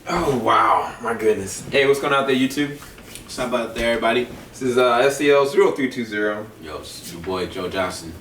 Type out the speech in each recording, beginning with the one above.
Oh wow, my goodness. Hey, what's going on out there, YouTube? What's up out there, everybody? This is SEL 0320. Yo, it's your boy Joe Johnson.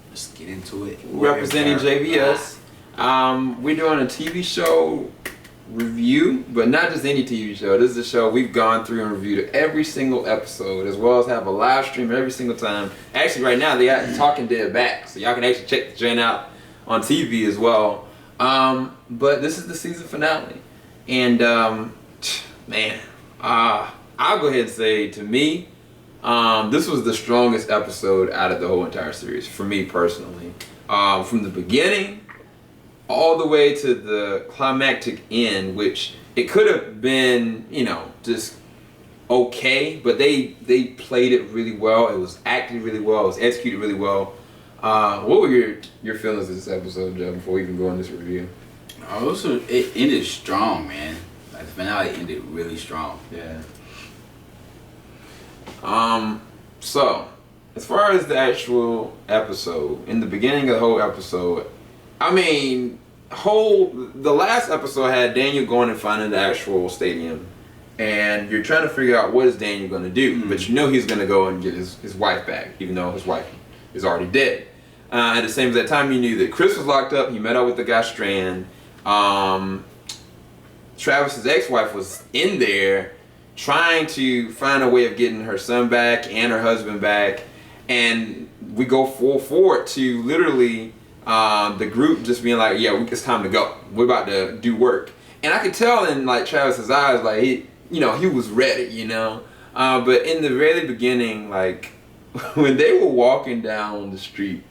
Let's get into it. Representing JVS. We're doing a TV show review, but not just any TV show. This is a show we've gone through and reviewed every single episode, as well as have a live stream every single time. Actually, right now they got Talking Dead back, so y'all can actually check the joint out on TV as well. But this is the season finale. And man, I'll go ahead and say, to me, this was the strongest episode out of the whole entire series for me personally. From the beginning all the way to the climactic end, which it could have been, you know, just okay, but they played it really well. It was acted really well. It was executed really well. What were your feelings of this episode, Joe, before we even go on this review? It ended strong, man. Like, the finale ended really strong. Yeah. So, as far as the actual episode, in the beginning of the whole episode, I mean, the last episode had Daniel going and finding the actual stadium, and you're trying to figure out what is Daniel going to do, but you know he's going to go and get his wife back, even though his wife is already dead. At the same time, you knew that Chris was locked up. He met up with the guy Strand. Travis's ex-wife was in there trying to find a way of getting her son back and her husband back, and we go full forward to literally the group just being like, yeah, it's time to go, we're about to do work. And I could tell in like Travis's eyes, like, he was ready, but in the very beginning, like when they were walking down the street,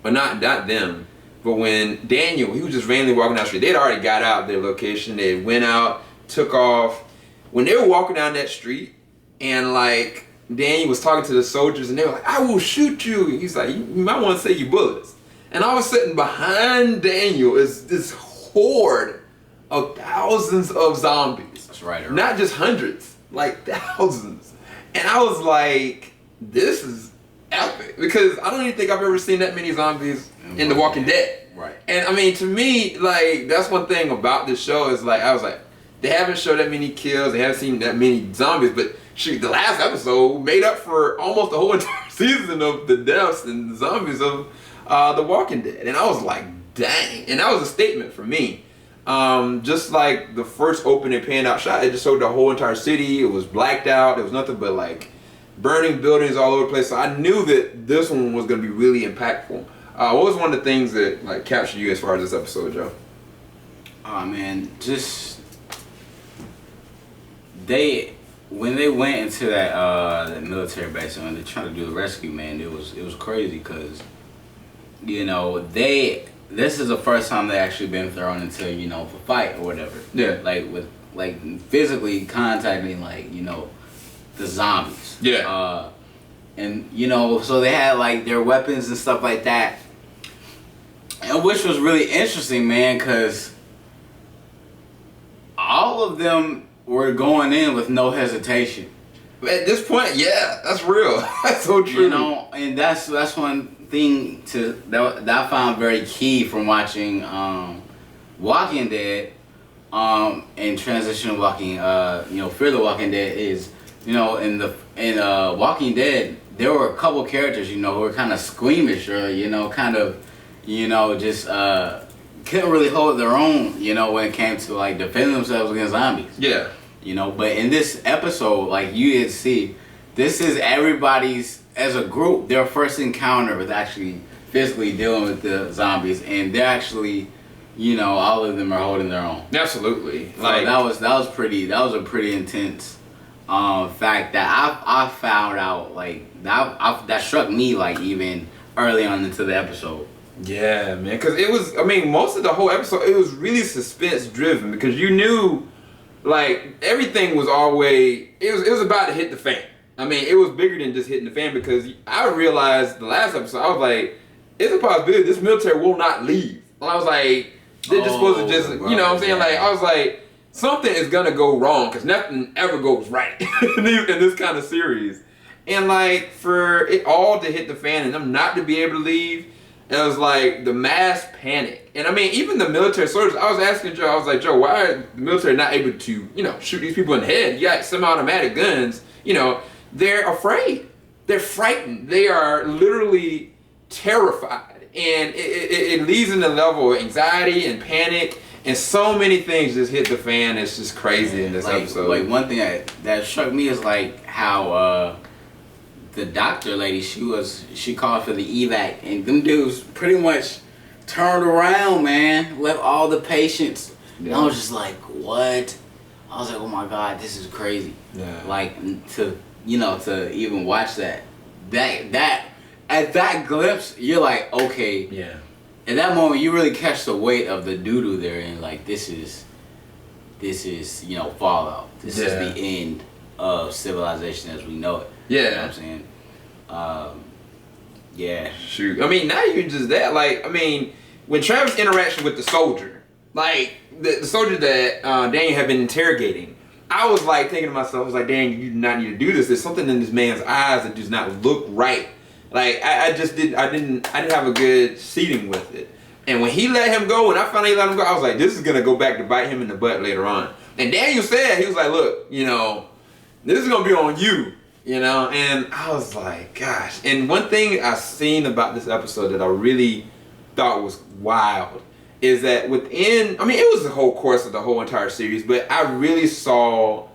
but not them, but when Daniel, he was just randomly walking down the street. They'd already got out their location. They went out, took off. When they were walking down that street, and like Daniel was talking to the soldiers, and they were like, "I will shoot you." And he's like, "You might want to save your bullets." And I was sitting behind Daniel is this horde of thousands of zombies. That's right. Not just hundreds, like thousands. And I was like, "This is epic," because I don't even think I've ever seen that many zombies in The Walking Dead. Right. And I mean, to me, like, that's one thing about this show is like, I was like, they haven't showed that many kills, they haven't seen that many zombies, but shoot, the last episode made up for almost the whole entire season of the deaths and the zombies of The Walking Dead. And I was like, dang. And that was a statement for me. Just like the first opening panned out shot, it just showed the whole entire city. It was blacked out. There was nothing but like burning buildings all over the place. So I knew that this one was going to be really impactful. What was one of the things that like captured you as far as this episode, Joe? Oh man, just when they went into that military base and they're trying to do the rescue, man, it was crazy because this is the first time they actually been thrown into a fight or whatever. Yeah. Like with physically contacting the zombies. Yeah. And so they had like their weapons and stuff like that, and which was really interesting, man, because all of them were going in with no hesitation. At this point, yeah, that's real. That's so true. And that's one thing that I found very key from watching Walking Dead and transition walking Fear the Walking Dead is in Walking Dead there were a couple characters who were kind of squeamish or just couldn't really hold their own when it came to like defending themselves against zombies. Yeah. But in this episode, like you did see, this is everybody's, as a group, their first encounter with actually physically dealing with the zombies, and they're actually, all of them are holding their own. Absolutely. So that was a pretty intense fact that I found out, like that struck me like even early on into the episode. Yeah, man, because it was, I mean, most of the whole episode, it was really suspense driven because you knew, like, everything was always, it was about to hit the fan. I mean, it was bigger than just hitting the fan because I realized the last episode, I was like, it's a possibility this military will not leave. And I was like, they're just supposed to just, you know what I'm saying? Like, I was like, something is gonna go wrong because nothing ever goes right in this kind of series. And like, for it all to hit the fan and them not to be able to leave, It was like the mass panic. And I mean, even the military soldiers, I was asking Joe, I was like, Joe, why are the military not able to, shoot these people in the head? You got semi-automatic guns, they're afraid. They're frightened. They are literally terrified. And it leads in the level of anxiety and panic. And so many things just hit the fan. It's just crazy in this episode. Like one thing that struck me is like how the doctor lady, she called for the evac, and them dudes pretty much turned around, man, left all the patients. Yeah. And I was just like, what? I was like, oh my God, this is crazy. Yeah. Like to even watch that at that glimpse, you're like, okay. Yeah. At that moment, you really catch the weight of the doo-doo there, and like this is fallout. This is the end of civilization as we know it. Yeah. You know what I'm saying? Yeah. Shoot. I mean, not even just that. Like, I mean, when Travis' interaction with the soldier, like the soldier that Daniel had been interrogating, I was like thinking to myself, I was like, dang, you do not need to do this. There's something in this man's eyes that does not look right. Like I didn't have a good seating with it. And when he let him go, when I finally let him go, I was like, this is gonna go back to bite him in the butt later on. And Daniel said, he was like, look, this is gonna be on you. And I was like, gosh. And one thing I seen about this episode that I really thought was wild is that within, it was the whole course of the whole entire series, but I really saw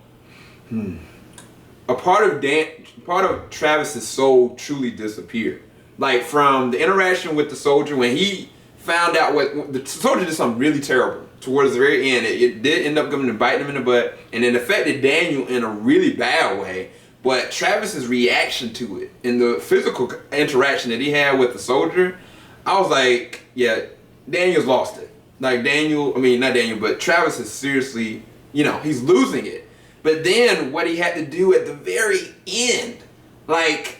a part of Travis's soul truly disappear. Like from the interaction with the soldier, when he found out what the soldier did something really terrible towards the very end. It did end up coming to bite him in the butt, and it affected Daniel in a really bad way. But Travis's reaction to it and the physical interaction that he had with the soldier, I was like, yeah, Daniel's lost it. Like not Daniel, but Travis is seriously, he's losing it. But then what he had to do at the very end, like,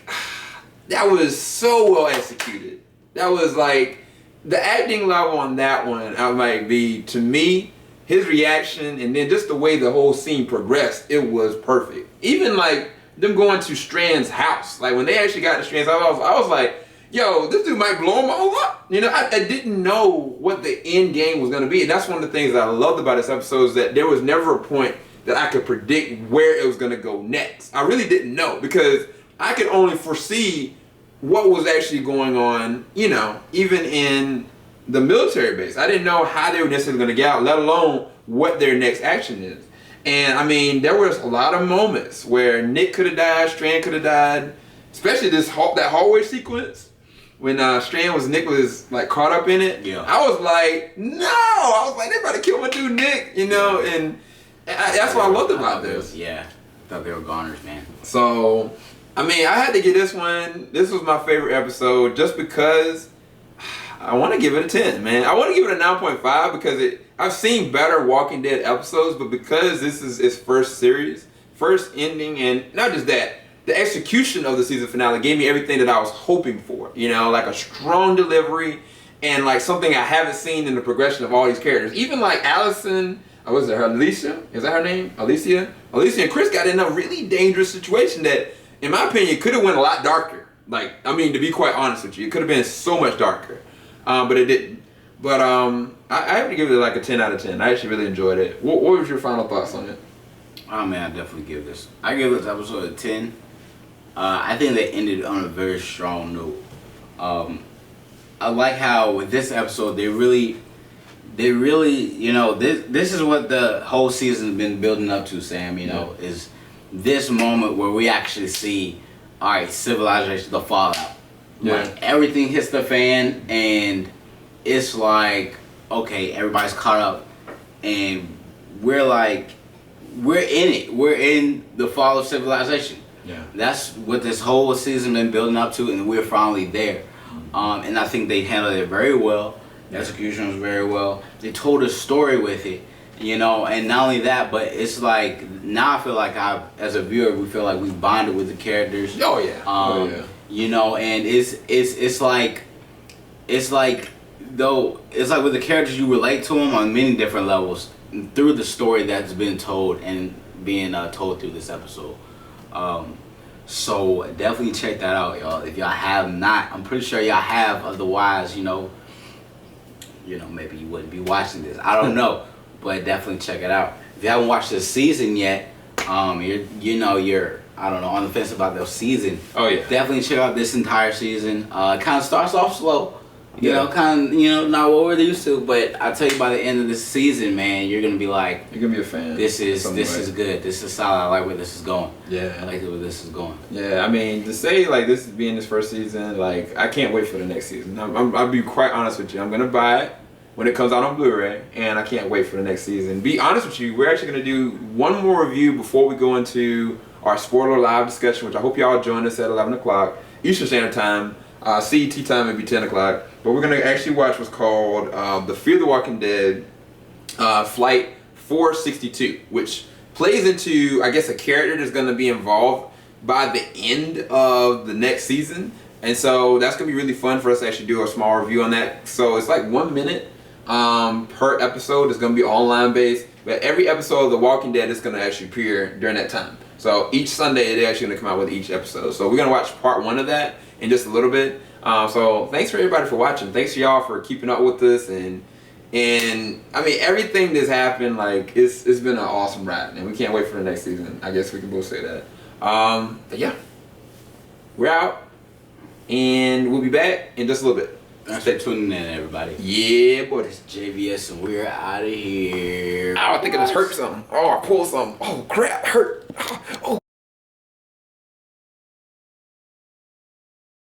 that was so well executed. That was like, the acting level on that one, to me, his reaction and then just the way the whole scene progressed, it was perfect. Even like them going to Strand's house, like when they actually got to Strand's house, I was like, yo, this dude might blow them all up. I didn't know what the end game was going to be. And that's one of the things that I loved about this episode is that there was never a point that I could predict where it was going to go next. I really didn't know because I could only foresee what was actually going on, even in the military base. I didn't know how they were necessarily going to get out, let alone what their next action is. And there was a lot of moments where Nick could have died, Strand could have died, especially that hallway sequence when Nick was like caught up in it. Yeah. I was like, no! I was like, they about to kill my dude Nick, and that's what I loved about this. Yeah, I thought they were goners, man. So, I had to get this one. This was my favorite episode just because I want to give it a 10, man. I want to give it a 9.5 because I've seen better Walking Dead episodes, but because this is its first series, first ending, and not just that, the execution of the season finale gave me everything that I was hoping for. Like a strong delivery and like something I haven't seen in the progression of all these characters. Even like Allison, was it her Alicia? Is that her name? Alicia? Alicia and Chris got in a really dangerous situation that, in my opinion, could have went a lot darker. Like, to be quite honest with you, it could have been so much darker. But it didn't. But I have to give it like a 10 out of 10. I actually really enjoyed it. What was your final thoughts on it? Oh man, I definitely give this episode a 10. I think they ended on a very strong note. I like how with this episode they really, this is what the whole season's been building up to, Sam. Is this moment where we actually see, all right, civilization, the fallout. Yeah. Like everything hits the fan, and it's like, okay, everybody's caught up, and we're in it. We're in the fall of civilization. Yeah. That's what this whole season been building up to, and we're finally there. And I think they handled it very well. The execution was very well. They told a story with it, and not only that, but it's like now I feel like as a viewer, we feel like we bonded with the characters. Oh yeah. And it's like with the characters, you relate to them on many different levels through the story that's been told and being told through this episode. So definitely check that out, y'all. If y'all have not, I'm pretty sure y'all have. Otherwise, maybe you wouldn't be watching this. I don't know, but definitely check it out. If you haven't watched this season yet, you're I don't know, on the fence about the season. Oh yeah. Definitely check out this entire season. Kind of starts off slow. Yeah. Not what we're used to, but I tell you, by the end of this season, man, you're gonna be like, you're gonna be a fan. This is good. This is solid. I like where this is going. Yeah. I like where this is going. Yeah, I mean, to say like this is being this first season, like I can't wait for the next season. I'll be quite honest with you. I'm gonna buy it when it comes out on Blu-ray, and I can't wait for the next season. Be honest with you, we're actually gonna do one more review before we go into our spoiler live discussion, which I hope y'all join us at 11 o'clock Eastern Standard Time. CET time would be 10 o'clock. But we're going to actually watch what's called the Fear the Walking Dead Flight 462, which plays into, I guess, a character that's going to be involved by the end of the next season. And so that's going to be really fun for us to actually do a small review on that. So it's like 1 minute per episode. It's going to be online based. But every episode of The Walking Dead is going to actually appear during that time. So each Sunday, they're actually going to come out with each episode. So we're going to watch part 1 of that in just a little bit. So thanks for everybody for watching. Thanks to y'all for keeping up with us. And I mean, everything that's happened, like, it's been an awesome ride. And we can't wait for the next season. I guess we can both say that. But yeah, we're out. And we'll be back in just a little bit. Thanks for tuning in, everybody. Yeah, boy. It's JVS, and we're out of here. Oh, I think I just hurt something. Oh, I pulled something. Oh, crap, hurt. Oh,